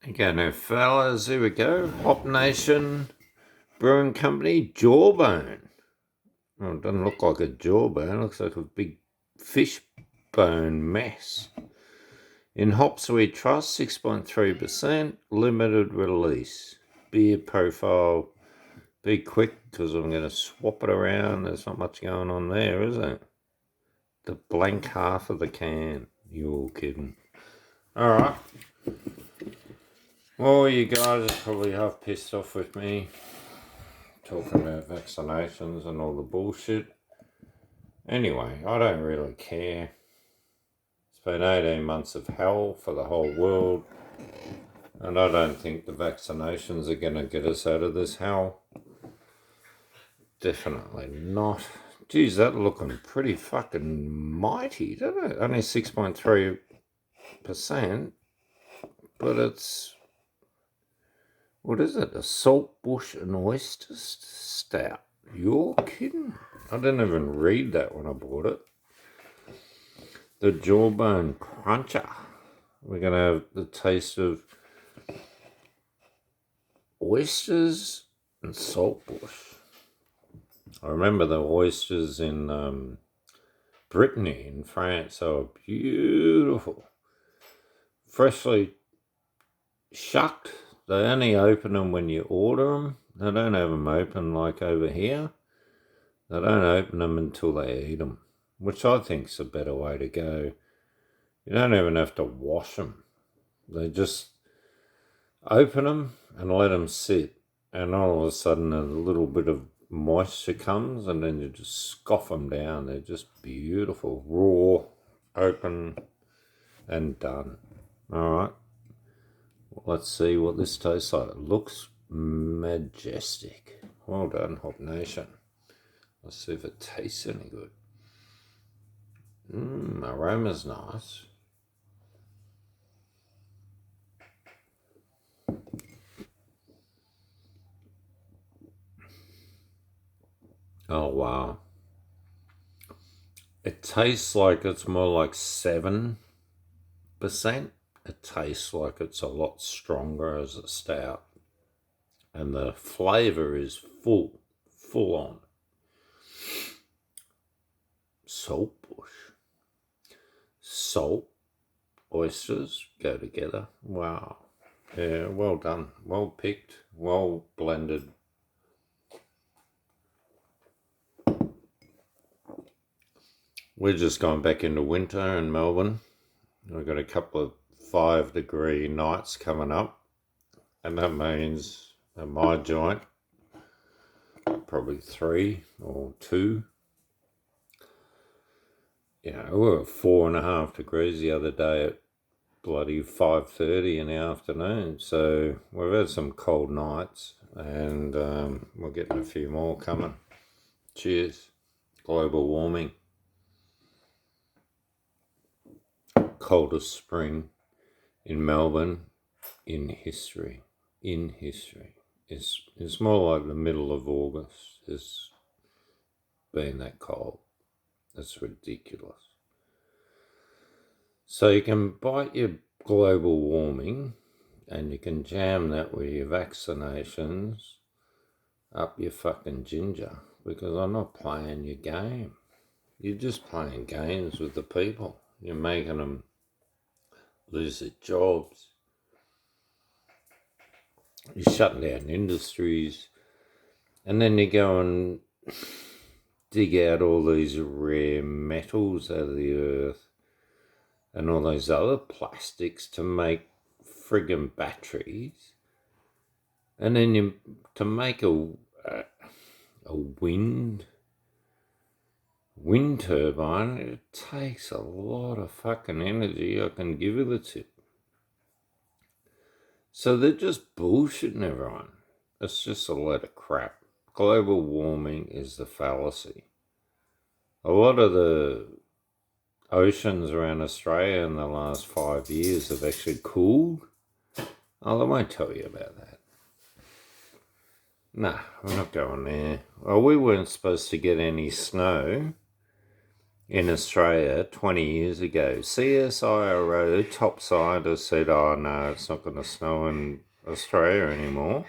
Okay, now fellas, here we go. Hop Nation Brewing Company Jawbone. Well, it doesn't look like a jawbone, it looks like a big fish bone mess. In hops we trust, 6.3%, limited release. Beer profile, be quick because I'm going to swap it around. There's not much going on there, is it? The blank half of the can. You're kidding. Alright. Well, you guys are probably half pissed off with me talking about vaccinations and all the bullshit. Anyway, I don't really care. It's been 18 months of hell for the whole world, and I don't think the vaccinations are going to get us out of this hell. Definitely not. Geez, that's looking pretty fucking mighty, doesn't it? Only 6.3%, but it's, what is it? A Saltbush Oyster Stout. You're kidding. I didn't even read that when I bought it. The Jawbone Cruncher. We're going to have the taste of oysters and saltbush. I remember the oysters in Brittany in France. They were beautiful. Freshly shucked. They only open them when you order them. They don't have them open like over here. They don't open them until they eat them, which I think is a better way to go. You don't even have to wash them. They just open them and let them sit, and all of a sudden a little bit of moisture comes, and then you just scoff them down. They're just beautiful, raw, open, and done. All right, let's see what this tastes like. It looks majestic. Well done, Hop Nation. Let's see if it tastes any good. Aroma's nice. Oh, wow. It tastes like it's more like 7%. It tastes like it's a lot stronger as a stout. And the flavour is full on. Saltbush. Salt, oysters go together. Wow. Yeah, well done. Well picked. Well blended. We're just going back into winter in Melbourne. We've got a couple of 5-degree nights coming up. And that means at my joint, probably 3 or 2. You know, we were 4.5 degrees the other day at bloody 5:30 in the afternoon. So we've had some cold nights, and we're getting a few more coming. Cheers. Global warming. Coldest spring in Melbourne in history. It's more like the middle of August. It's been that cold. It's ridiculous. So you can bite your global warming and you can jam that with your vaccinations up your fucking ginger, because I'm not playing your game. You're just playing games with the people. You're making them lose their jobs. You're shutting down industries, and then you go and dig out all these rare metals out of the earth and all those other plastics to make friggin' batteries, and then to make a wind turbine, it takes a lot of fucking energy. I can give you the tip. So they're just bullshitting everyone. It's just a load of crap. Global warming is the fallacy. A lot of the oceans around Australia in the last 5 years have actually cooled. Oh, they won't tell you about that. Nah, we're not going there. Well, we weren't supposed to get any snow in Australia 20 years ago. CSIRO top scientists said, oh no, it's not going to snow in Australia anymore.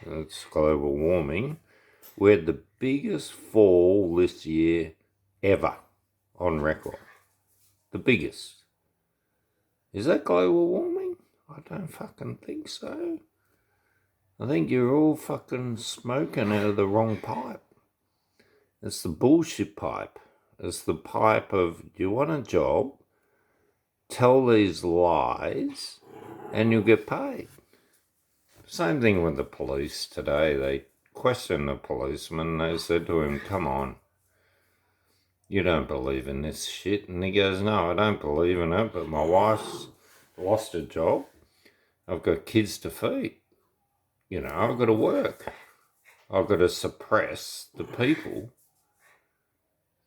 It's global warming. We had the biggest fall this year ever on record. The biggest. Is that global warming? I don't fucking think so. I think you're all fucking smoking out of the wrong pipe. It's the bullshit pipe. It's the pipe of, you want a job, tell these lies, and you'll get paid. Same thing with the police today. They questioned the policeman. They said to him, come on, you don't believe in this shit. And he goes, no, I don't believe in it, but my wife's lost her job. I've got kids to feed. You know, I've got to work. I've got to suppress the people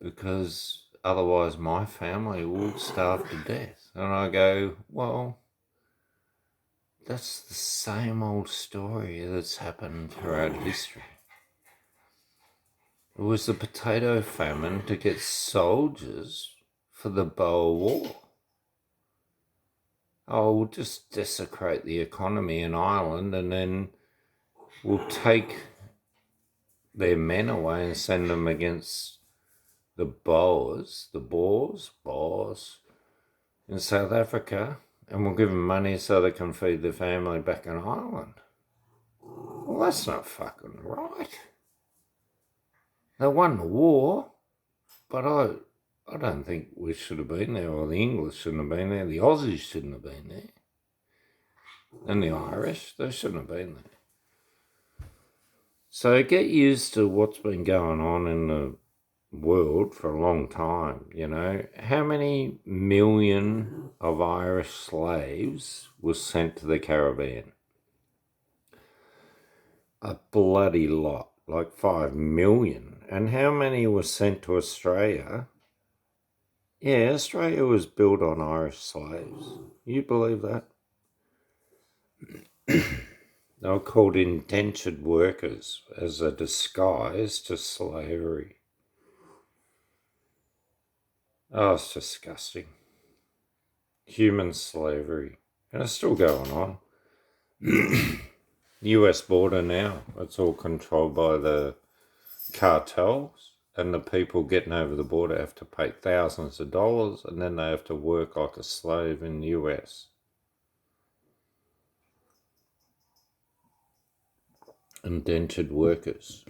because otherwise my family will starve to death. And I go, well, that's the same old story that's happened throughout history. It was the potato famine to get soldiers for the Boer War. Oh, we'll just desecrate the economy in Ireland and then we'll take their men away and send them against the Boers in South Africa, and we'll give them money so they can feed their family back in Ireland. Well, that's not fucking right. They won the war, but I don't think we should have been there, or the English shouldn't have been there, the Aussies shouldn't have been there, and the Irish, they shouldn't have been there. So get used to what's been going on in the world for a long time, you know. How many million of Irish slaves were sent to the Caribbean? A bloody lot, like 5 million. And how many were sent to Australia? Yeah, Australia was built on Irish slaves. You believe that? They were called indentured workers as a disguise to slavery. Oh, it's disgusting. Human slavery. And it's still going on. US border now, it's all controlled by the cartels, and the people getting over the border have to pay thousands of dollars, and then they have to work like a slave in the US. Indentured workers.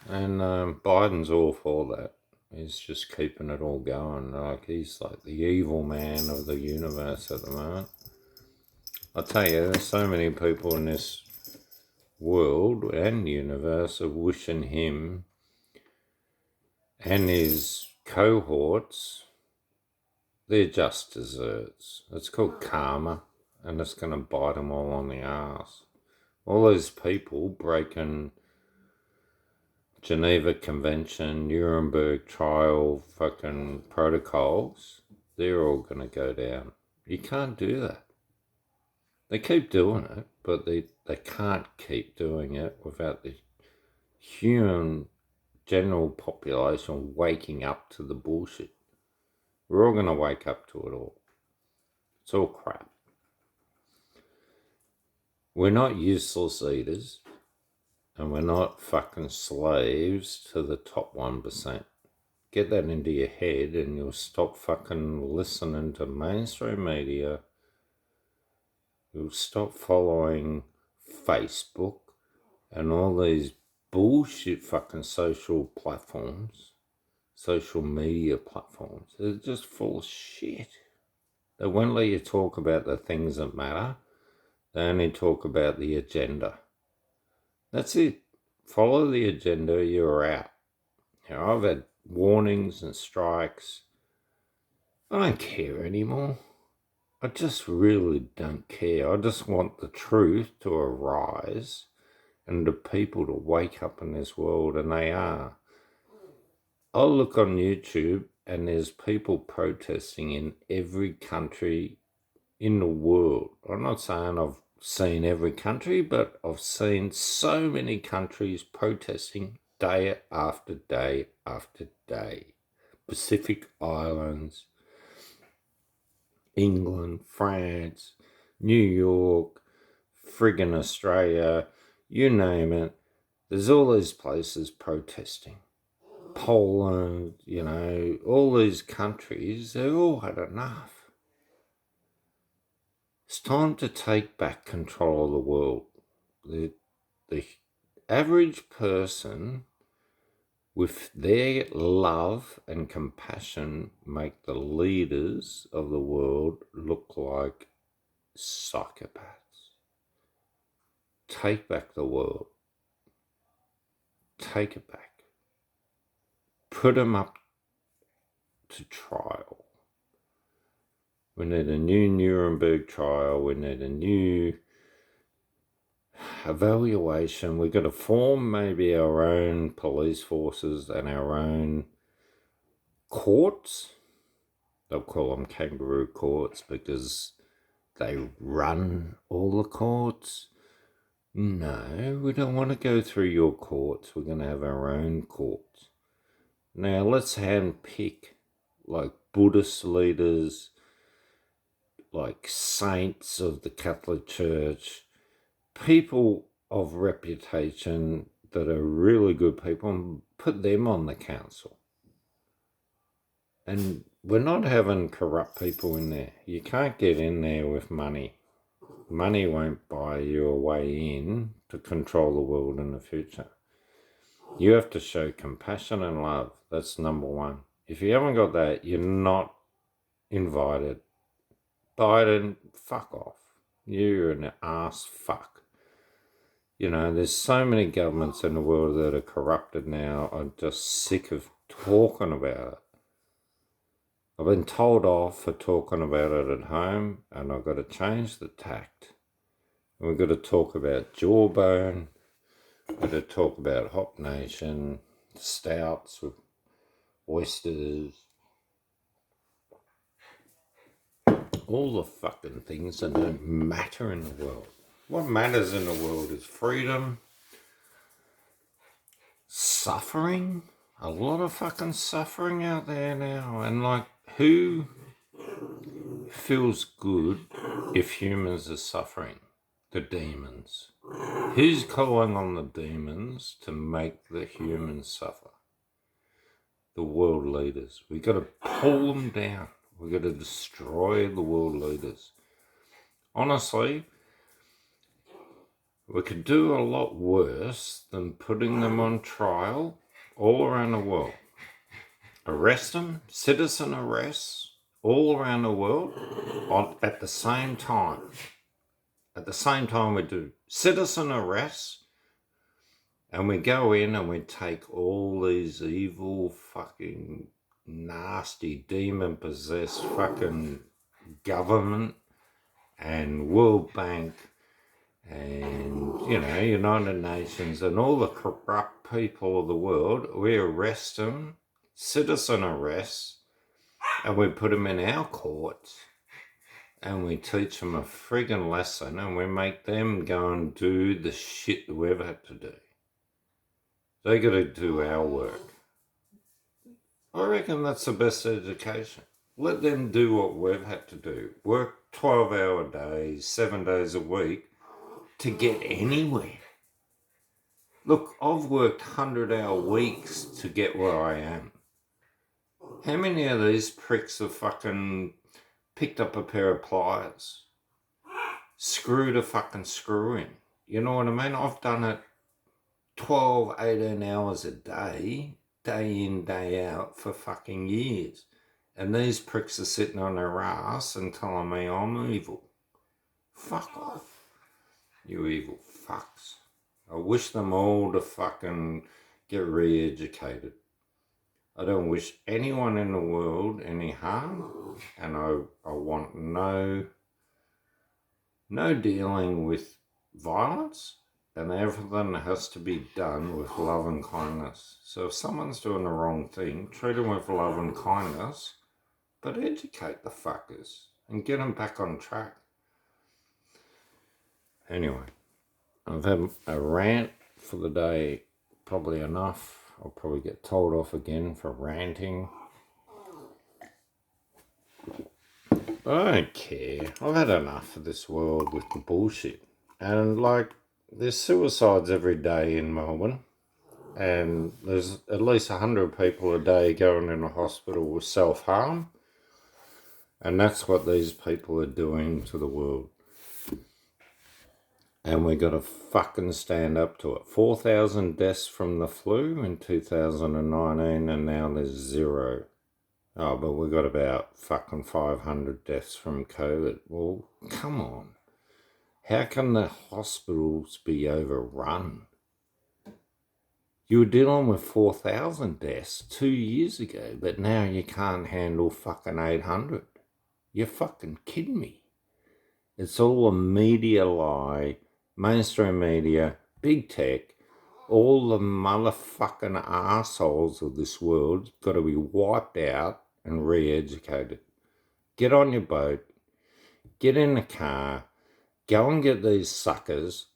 And Biden's all for that. He's just keeping it all going. Like, he's like the evil man of the universe at the moment. I tell you, there's so many people in this world and universe are wishing him and his cohorts, they're just desserts. It's called karma, and it's going to bite them all on the arse. All those people breaking Geneva Convention, Nuremberg trial fucking protocols, they're all going to go down. You can't do that. They keep doing it, but they can't keep doing it without the human general population waking up to the bullshit. We're all going to wake up to it all. It's all crap. We're not useless eaters, and we're not fucking slaves to the top 1%. Get that into your head and you'll stop fucking listening to mainstream media. You'll stop following Facebook and all these bullshit fucking social platforms, social media platforms. They're just full of shit. They won't let you talk about the things that matter. They only talk about the agenda. That's it. Follow the agenda, you're out. You know, I've had warnings and strikes. I don't care anymore. I just really don't care. I just want the truth to arise and the people to wake up in this world, and they are. I'll look on YouTube and there's people protesting in every country in the world. I'm not saying I've seen every country, but I've seen so many countries protesting day after day after day. Pacific Islands, England, France, New York, friggin' Australia, you name it. There's all these places protesting. Poland, all these countries, they've all had enough. It's time to take back control of the world. The average person with their love and compassion make the leaders of the world look like psychopaths. Take back the world. Take it back. Put them up to trial. We need a new Nuremberg trial. We need a new evaluation. We've got to form maybe our own police forces and our own courts. They'll call them kangaroo courts because they run all the courts. No, we don't want to go through your courts. We're going to have our own courts. Now let's handpick like Buddhist leaders, like saints of the Catholic Church, people of reputation that are really good people, and put them on the council. And we're not having corrupt people in there. You can't get in there with money. Money won't buy you a way in to control the world in the future. You have to show compassion and love. That's number one. If you haven't got that, you're not invited. Biden, fuck off. You're an ass fuck. There's so many governments in the world that are corrupted now. I'm just sick of talking about it. I've been told off for talking about it at home, and I've got to change the tact. And we've got to talk about Jawbone. We've got to talk about Hop Nation, stouts with oysters. All the fucking things that don't matter in the world. What matters in the world is freedom, suffering, a lot of fucking suffering out there now. And who feels good if humans are suffering? The demons. Who's calling on the demons to make the humans suffer? The world leaders. We've got to pull them down. We've got to destroy the world leaders. Honestly, we could do a lot worse than putting them on trial all around the world. Arrest them, citizen arrests all around the world at the same time. At the same time we do citizen arrests, and we go in and we take all these evil fucking nasty demon-possessed fucking government and World Bank and, United Nations and all the corrupt people of the world, we arrest them, citizen arrests, and we put them in our courts and we teach them a friggin' lesson and we make them go and do the shit that we've had to do. They got to do our work. I reckon that's the best education. Let them do what we've had to do. Work 12-hour days, 7 days a week to get anywhere. Look, I've worked 100-hour weeks to get where I am. How many of these pricks have fucking picked up a pair of pliers, screwed a fucking screw in? You know what I mean? I've done it 12, 18 hours a day in, day out for fucking years. And these pricks are sitting on their ass and telling me I'm evil. Fuck off, you evil fucks. I wish them all to fucking get re-educated. I don't wish anyone in the world any harm, and I want no dealing with violence, and everything has to be done with love and kindness. So if someone's doing the wrong thing, treat them with love and kindness, but educate the fuckers and get them back on track. Anyway, I've had a rant for the day, probably enough. I'll probably get told off again for ranting. I don't care. I've had enough of this world with the bullshit. And like, there's suicides every day in Melbourne. And there's at least 100 people a day going in a hospital with self-harm. And that's what these people are doing to the world. And we got to fucking stand up to it. 4,000 deaths from the flu in 2019, and now there's 0. Oh, but we got about fucking 500 deaths from COVID. Well, come on. How can the hospitals be overrun? You were dealing with 4,000 deaths 2 years ago, but now you can't handle fucking 800. You're fucking kidding me. It's all a media lie, mainstream media, big tech, all the motherfucking assholes of this world got to be wiped out and re-educated. Get on your boat, get in the car, go and get these suckers,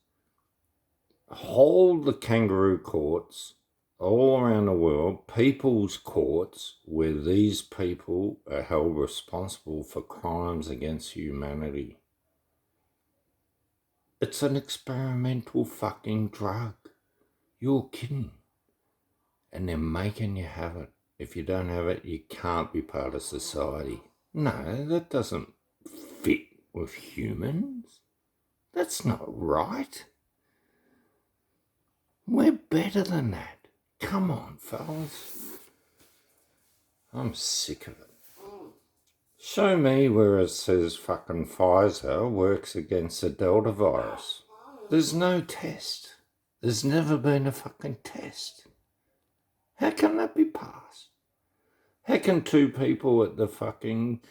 hold the kangaroo courts all around the world, people's courts, where these people are held responsible for crimes against humanity. It's an experimental fucking drug. You're kidding. And they're making you have it. If you don't have it, you can't be part of society. No, that doesn't fit with humans. That's not right. We're better than that. Come on, fellas. I'm sick of it. Show me where it says fucking Pfizer works against the Delta virus. There's no test. There's never been a fucking test. How can that be passed? How can 2 people at the fucking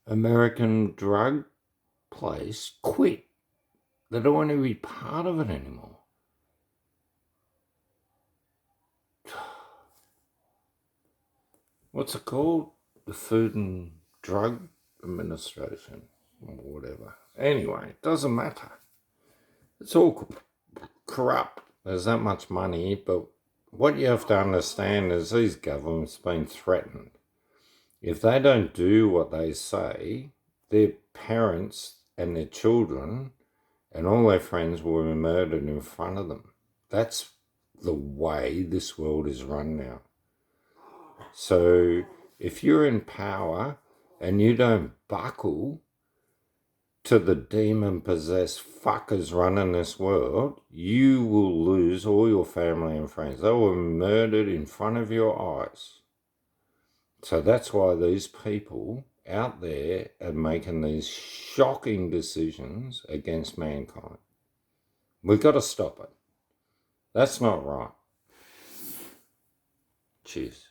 American drug place quit? They don't want to be part of it anymore. What's it called? The Food and Drug Administration or whatever. Anyway, it doesn't matter. It's all corrupt. There's that much money, but what you have to understand is these governments have been threatened. If they don't do what they say, their parents and their children and all their friends will be murdered in front of them. That's the way this world is run now. So if you're in power and you don't buckle to the demon-possessed fuckers running this world, you will lose all your family and friends. They will be murdered in front of your eyes. So that's why these people out there are making these shocking decisions against mankind. We've got to stop it. That's not right. Cheers.